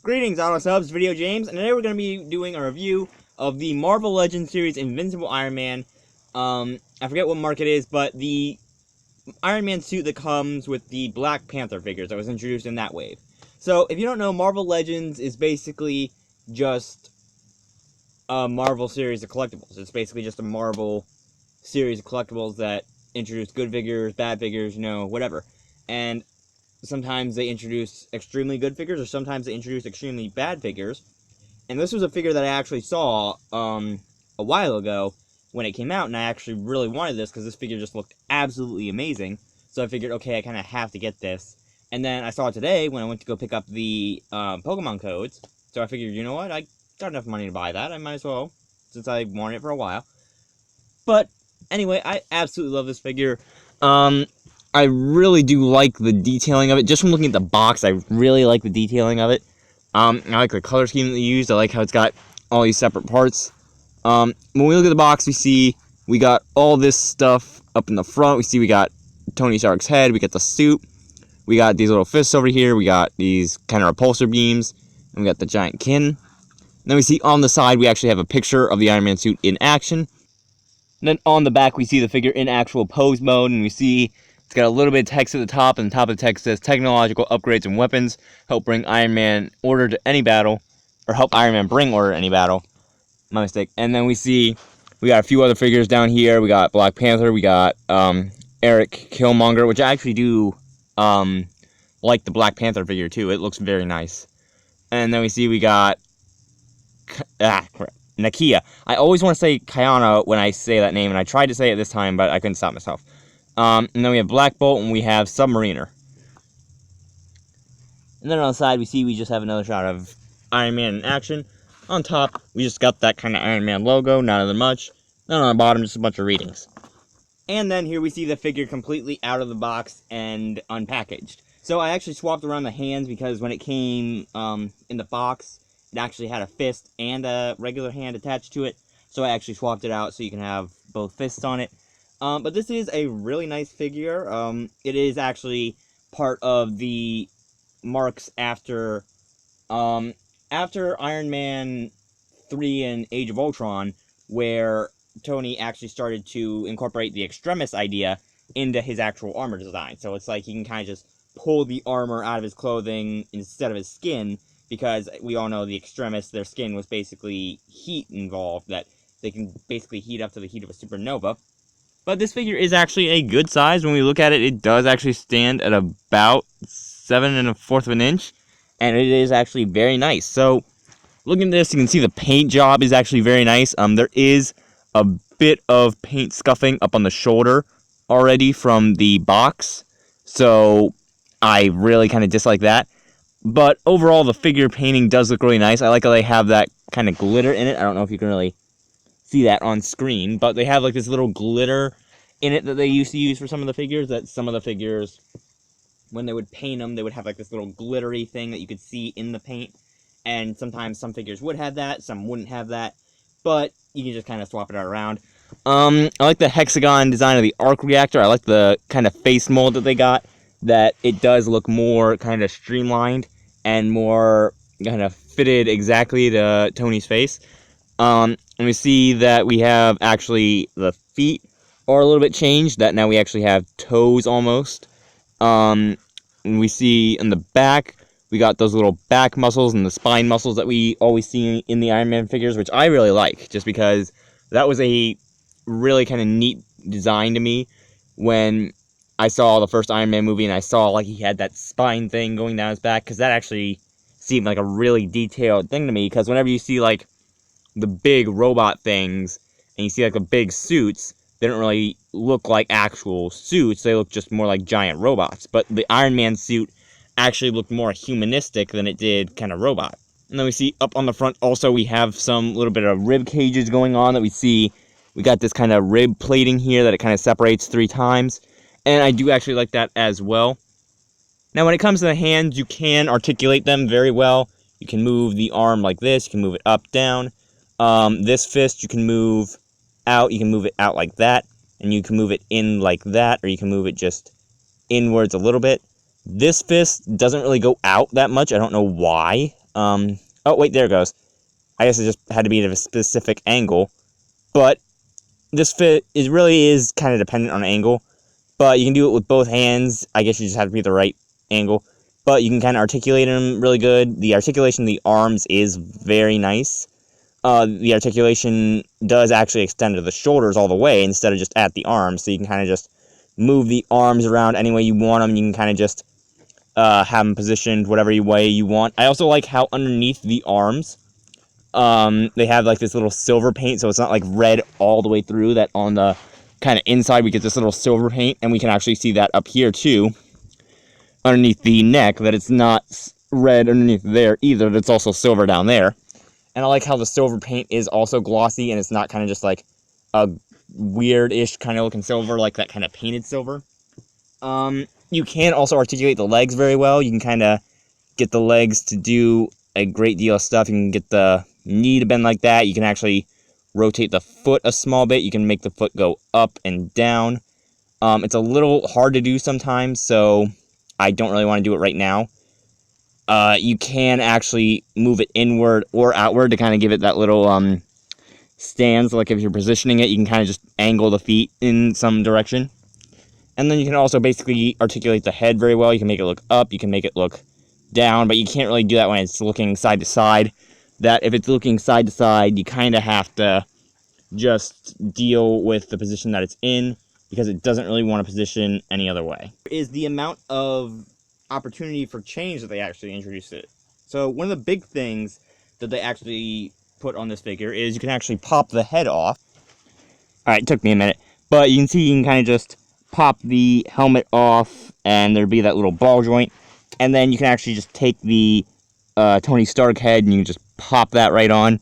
Greetings, Auto Subs, VideoJames, and today we're going to be doing a review of the Marvel Legends series Invincible Iron Man. I forget what mark it is, but the Iron Man suit that comes with the Black Panther figures that was introduced in that wave. So, if you don't know, Marvel Legends is basically just a Marvel series of collectibles. It's basically just a Marvel series of collectibles that introduce good figures, bad figures, whatever. And sometimes they introduce extremely good figures, or sometimes they introduce extremely bad figures. And this was a figure that I actually saw a while ago when it came out, and I actually really wanted this because this figure just looked absolutely amazing. So I figured, okay, I kind of have to get this. And then I saw it today when I went to go pick up the Pokemon codes. So I figured, you know what, I got enough money to buy that. I might as well, since I wanted it for a while. But anyway, I absolutely love this figure. I really do like the detailing of it. Just from looking at the box, I really like the detailing of it. I like the color scheme that they used. I like how it's got all these separate parts. When we look at the box, we see we got all this stuff up in the front. We got Tony Stark's head. We got the suit. We got these little fists over here. We got these kind of repulsor beams. And we got the giant kin. And then we see on the side, we actually have a picture of the Iron Man suit in action. And then on the back, we see the figure in actual pose mode, and we see it's got a little bit of text at the top, and the top of the text says, "Technological upgrades and weapons help bring Iron Man order to any battle," or help Iron Man bring order to any battle. My mistake. And then we got a few other figures down here. We got Black Panther, we got Eric Killmonger, which I actually do like the Black Panther figure too. It looks very nice. And then we got Nakia. I always want to say Kayana when I say that name, and I tried to say it this time, but I couldn't stop myself. And then we have Black Bolt, and we have Submariner. And then on the side, we just have another shot of Iron Man in action. On top, we just got that kind of Iron Man logo, not other much. Then on the bottom, just a bunch of readings. And then here we see the figure completely out of the box and unpackaged. So I actually swapped around the hands because when it came in the box, it actually had a fist and a regular hand attached to it. So I actually swapped it out so you can have both fists on it. But this is a really nice figure. It is actually part of the marks after Iron Man 3 and Age of Ultron, where Tony actually started to incorporate the Extremis idea into his actual armor design. So it's like he can kind of just pull the armor out of his clothing instead of his skin, because we all know the Extremis, their skin was basically heat involved, that they can basically heat up to the heat of a supernova. But this figure is actually a good size. When we look at it, it does actually stand at about 7 1/4 of an inch, and it is actually very nice. So, looking at this, you can see the paint job is actually very nice. There is a bit of paint scuffing up on the shoulder already from the box, so I really kind of dislike that. But overall, the figure painting does look really nice. I like how they have that kind of glitter in it. I don't know if you can really see that on screen, but they have like this little glitter in it that they used to use for some of the figures, that some of the figures, when they would paint them, they would have like this little glittery thing that you could see in the paint. And sometimes some figures would have that, some wouldn't have that, but you can just kind of swap it out around. I like the hexagon design of the arc reactor. I like the kind of face mold that they got, that it does look more kind of streamlined and more kind of fitted exactly to Tony's face. And we see that we have actually the feet are a little bit changed, that now we actually have toes almost. And we see in the back, we got those little back muscles and the spine muscles that we always see in the Iron Man figures, which I really like, just because that was a really kind of neat design to me when I saw the first Iron Man movie and I saw like he had that spine thing going down his back, because that actually seemed like a really detailed thing to me, because whenever you see like the big robot things and you see like the big suits, they don't really look like actual suits, they look just more like giant robots. But the Iron Man suit actually looked more humanistic than it did kind of robot. And then we see up on the front also we have some little bit of rib cages going on that we see. We got this kind of rib plating here that it kind of separates 3 times. And I do actually like that as well. Now when it comes to the hands, you can articulate them very well. You can move the arm like this, you can move it up, down. This fist you can move out, you can move it out like that, and you can move it in like that, or you can move it just inwards a little bit. This fist doesn't really go out that much, I don't know why. Oh, wait, there it goes. I guess it just had to be at a specific angle. But this fit really is kind of dependent on angle. But you can do it with both hands. I guess you just have to be at the right angle. But you can kind of articulate them really good. The articulation of the arms is very nice. The articulation does actually extend to the shoulders all the way instead of just at the arms. So you can kind of just move the arms around any way you want them. You can kind of just have them positioned whatever way you want. I also like how underneath the arms, they have like this little silver paint, so it's not like red all the way through. That on the kind of inside we get this little silver paint, and we can actually see that up here too, underneath the neck, that it's not red underneath there either, that's also silver down there. And I like how the silver paint is also glossy, and it's not kind of just like a weird-ish kind of looking silver, like that kind of painted silver. You can also articulate the legs very well. You can kind of get the legs to do a great deal of stuff. You can get the knee to bend like that. You can actually rotate the foot a small bit. You can make the foot go up and down. It's a little hard to do sometimes, so I don't really want to do it right now. You can actually move it inward or outward to kind of give it that little stance. Like if you're positioning it, you can kind of just angle the feet in some direction. And then you can also basically articulate the head very well. You can make it look up, you can make it look down, but you can't really do that when it's looking side to side. That if it's looking side to side, you kind of have to just deal with the position that it's in, because it doesn't really want to position any other way. Is the amount of opportunity for change that they actually introduced it. So one of the big things that they actually put on this figure is you can actually pop the head off. Alright, it took me a minute. But you can see you can kind of just pop the helmet off, and there'd be that little ball joint. And then you can actually just take the Tony Stark head, and you can just pop that right on.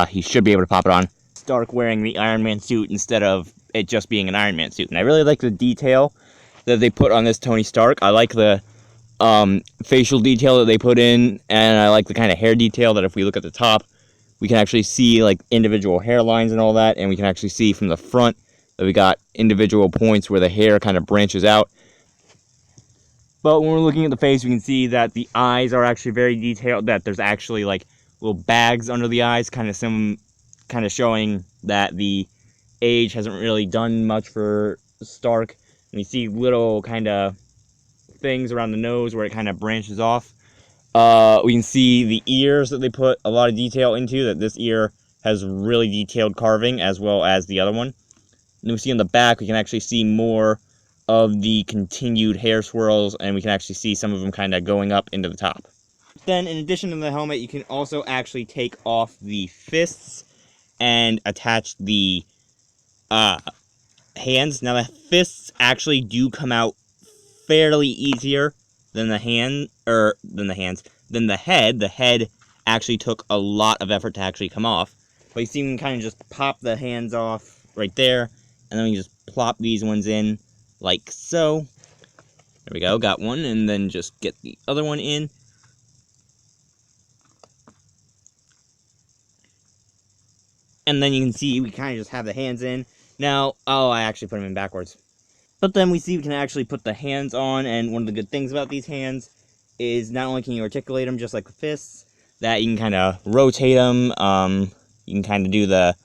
He should be able to pop it on. Stark wearing the Iron Man suit instead of it just being an Iron Man suit. And I really like the detail that they put on this Tony Stark. I like the facial detail that they put in, and I like the kind of hair detail that if we look at the top, we can actually see like individual hairlines and all that, and we can actually see from the front that we got individual points where the hair kind of branches out. But when we're looking at the face, we can see that the eyes are actually very detailed, that there's actually like little bags under the eyes, kind of showing that the age hasn't really done much for Stark. And you see little kind of things around the nose where it kind of branches off. We can see the ears that they put a lot of detail into, that this ear has really detailed carving as well as the other one. And we see on the back, we can actually see more of the continued hair swirls, and we can actually see some of them kind of going up into the top. Then, in addition to the helmet, you can also actually take off the fists and attach the hands. Now, the fists actually do come out fairly easier than the head. The head actually took a lot of effort to actually come off. But you see, we can kind of just pop the hands off right there, and then we just plop these ones in like so. There we go, got one, and then just get the other one in. And then you can see we kind of just have the hands in. Now, oh, I actually put them in backwards. But then we see we can actually put the hands on, and one of the good things about these hands is not only can you articulate them just like the fists, that you can kind of rotate them, you can kind of do the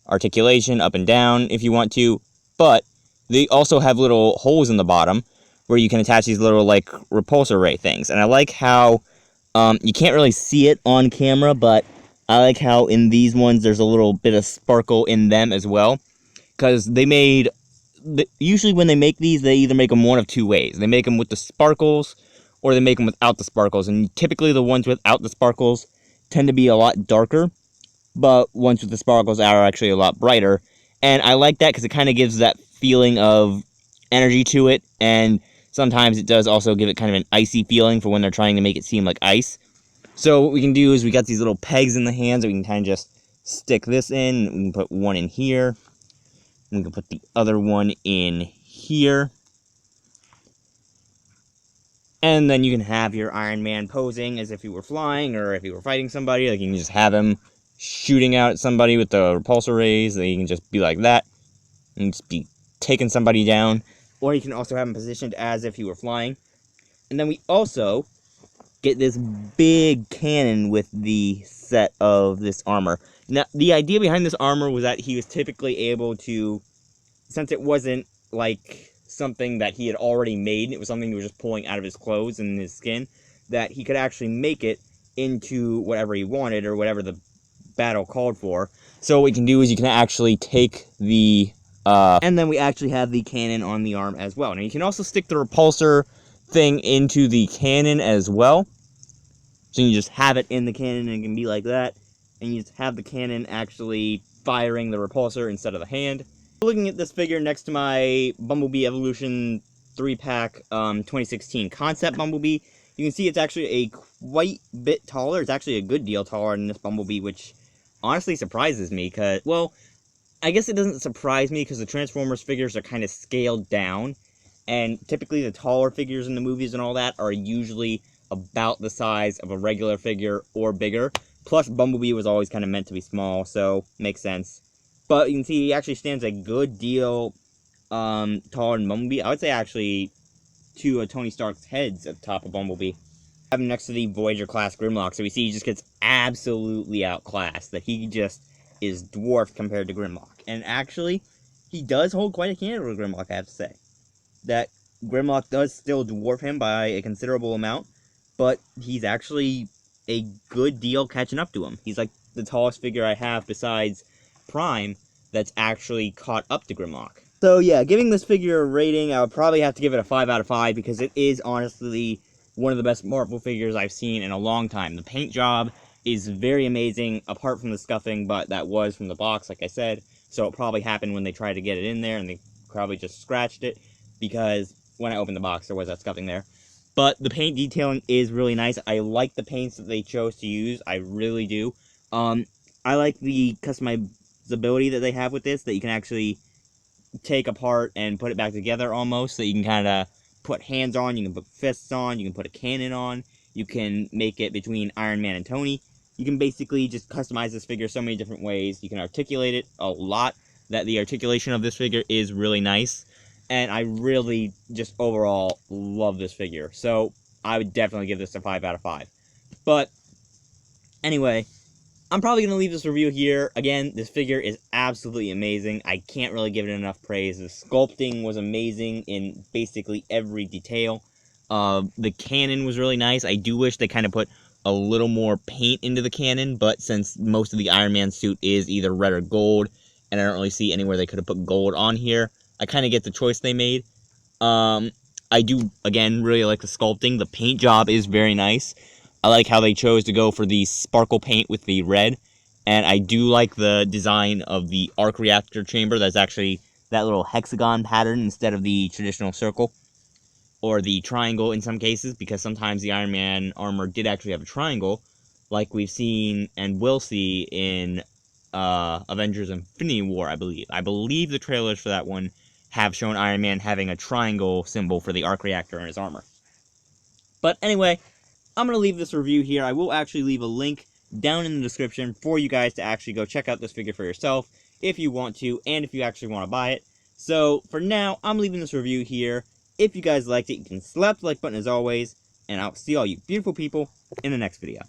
articulation up and down if you want to, but they also have little holes in the bottom where you can attach these little like repulsor ray things. And I like how you can't really see it on camera, but I like how in these ones there's a little bit of sparkle in them as well, because they made usually when they make these, they either make them one of two ways. They make them with the sparkles, or they make them without the sparkles. And typically the ones without the sparkles tend to be a lot darker, but ones with the sparkles are actually a lot brighter. And I like that because it kind of gives that feeling of energy to it, and sometimes it does also give it kind of an icy feeling for when they're trying to make it seem like ice. So what we can do is we got these little pegs in the hands that we can kind of just stick this in. We can put one in here. We can put the other one in here. And then you can have your Iron Man posing as if he were flying, or if he were fighting somebody. Like you can just have him shooting out at somebody with the repulsor rays. Then you can just be like that and just be taking somebody down. Or you can also have him positioned as if he were flying. And then we also get this big cannon with the set of this armor. Now, the idea behind this armor was that he was typically able to, since it wasn't like something that he had already made, it was something he was just pulling out of his clothes and his skin, that he could actually make it into whatever he wanted or whatever the battle called for. So what we can do is you can actually take the and then we actually have the cannon on the arm as well. Now you can also stick the repulsor thing into the cannon as well. So you just have it in the cannon and it can be like that. And you just have the cannon actually firing the repulsor instead of the hand. Looking at this figure next to my Bumblebee Evolution 3-pack 2016 concept Bumblebee, you can see it's actually a quite bit taller. It's actually a good deal taller than this Bumblebee, which honestly surprises me because, well, I guess it doesn't surprise me because the Transformers figures are kind of scaled down, and typically the taller figures in the movies and all that are usually about the size of a regular figure or bigger. Plus, Bumblebee was always kind of meant to be small, so makes sense. But you can see he actually stands a good deal taller than Bumblebee. I would say actually two of Tony Stark's heads at the top of Bumblebee. Have him next to the Voyager class Grimlock, so we see he just gets absolutely outclassed. That he just is dwarfed compared to Grimlock. And actually, he does hold quite a candle to Grimlock, I have to say. That Grimlock does still dwarf him by a considerable amount, but he's actually a good deal catching up to him. He's like the tallest figure I have besides Prime that's actually caught up to Grimlock. So yeah, giving this figure a rating, I would probably have to give it a 5 out of 5 because it is honestly one of the best Marvel figures I've seen in a long time. The paint job is very amazing, apart from the scuffing, but that was from the box, like I said. So it probably happened when they tried to get it in there, and they probably just scratched it, because when I opened the box, there was that scuffing there. But the paint detailing is really nice. I like the paints that they chose to use. I really do. I like the customizability that they have with this, that you can actually take apart and put it back together almost, so you can kind of put hands on, you can put fists on, you can put a cannon on, you can make it between Iron Man and Tony. You can basically just customize this figure so many different ways. You can articulate it a lot, that the articulation of this figure is really nice, and I really just overall love this figure. So I would definitely give this a 5 out of 5. But anyway, I'm probably going to leave this review here. Again, this figure is absolutely amazing. I can't really give it enough praise. The sculpting was amazing in basically every detail. The cannon was really nice. I do wish they kind of put a little more paint into the cannon, but since most of the Iron Man suit is either red or gold, and I don't really see anywhere they could have put gold on here, I kind of get the choice they made. I do, again, really like the sculpting. The paint job is very nice. I like how they chose to go for the sparkle paint with the red. And I do like the design of the arc reactor chamber. That's actually that little hexagon pattern instead of the traditional circle. Or the triangle in some cases, because sometimes the Iron Man armor did actually have a triangle, like we've seen and will see in Avengers Infinity War, I believe. I believe the trailers for that one have shown Iron Man having a triangle symbol for the arc reactor in his armor. But anyway, I'm going to leave this review here. I will actually leave a link down in the description for you guys to actually go check out this figure for yourself if you want to, and if you actually want to buy it. So for now, I'm leaving this review here. If you guys liked it, you can slap the like button as always, and I'll see all you beautiful people in the next video.